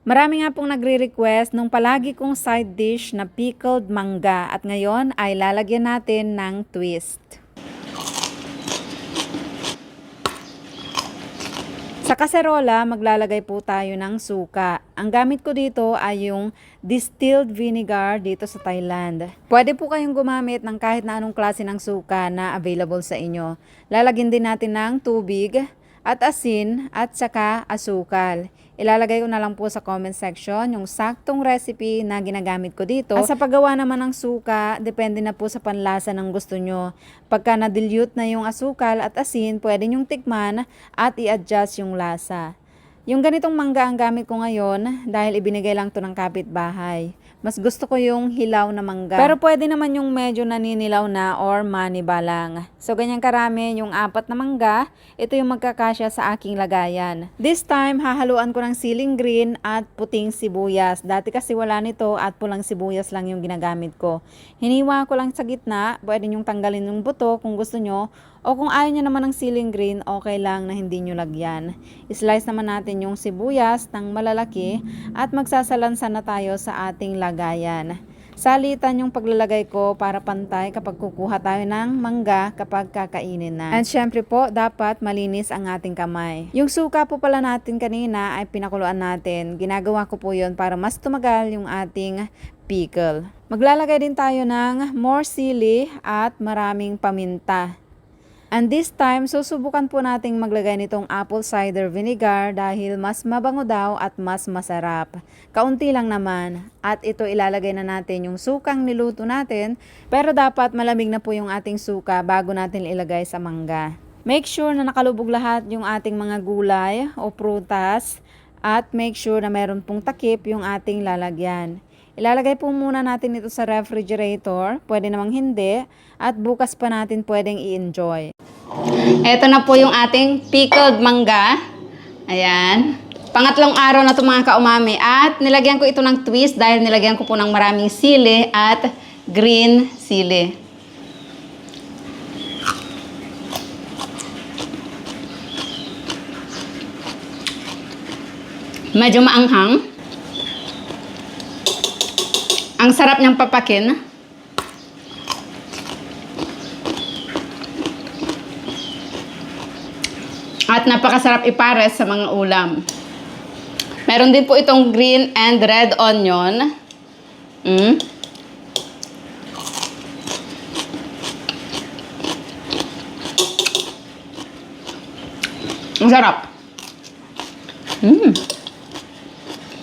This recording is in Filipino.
Marami nga pong nagre-request nung palagi kong side dish na pickled mangga at ngayon ay lalagyan natin ng twist. Sa kaserola, maglalagay po tayo ng suka. Ang gamit ko dito ay yung distilled vinegar dito sa Thailand. Pwede po kayong gumamit ng kahit na anong klase ng suka na available sa inyo. Lalagyan din natin ng tubig at asin at saka asukal. Ilalagay ko na lang po sa comment section yung saktong recipe na ginagamit ko dito. At sa paggawa naman ng suka, depende na po sa panlasa ng gusto nyo. Pagka na-dilute na yung asukal at asin, pwede nyong tikman at i-adjust yung lasa. Yung ganitong mangga ang gamit ko ngayon dahil ibinigay lang to ng kapitbahay. Mas gusto ko yung hilaw na mangga. Pero pwede naman yung medyo naninilaw na or maniba lang. So ganyan karami yung 4 na mangga. Ito yung magkakasya sa aking lagayan. This time, hahaluan ko ng siling green at puting sibuyas. Dati kasi wala nito at pulang sibuyas lang yung ginagamit ko. Hiniwa ko lang sa gitna. Pwede nyong tanggalin yung buto kung gusto nyo. O kung ayaw nyo naman ng siling green, okay lang na hindi nyo lagyan. I-slice naman natin yung sibuyas ng malalaki at magsasalansan na tayo sa ating lagayan. Salitan yung paglalagay ko para pantay kapag kukuha tayo ng mangga kapag kakainin na. And syempre po, dapat malinis ang ating kamay. Yung suka po pala natin kanina ay pinakuluan natin. Ginagawa ko po yun para mas tumagal yung ating pickle. Maglalagay din tayo ng more sili at maraming paminta. And this time, susubukan po nating maglagay nitong apple cider vinegar dahil mas mabango daw at mas masarap. Kaunti lang naman. At ito ilalagay na natin yung sukang niluto natin, pero dapat malamig na po yung ating suka bago natin ilagay sa mangga. Make sure na nakalubog lahat yung ating mga gulay o prutas at make sure na meron pong takip yung ating lalagyan. Ilalagay po muna natin ito sa refrigerator, pwede namang hindi, at bukas pa natin pwedeng i-enjoy. Ito na po yung ating pickled mangga. Ayan. Pangatlong araw na ito mga kaumami. At nilagyan ko ito ng twist dahil nilagyan ko po ng maraming sili at green sili. Medyo maanghang. Ang sarap niyang papakin. At napakasarap ipares sa mga ulam. Meron din po itong green and red onion. Ang sarap.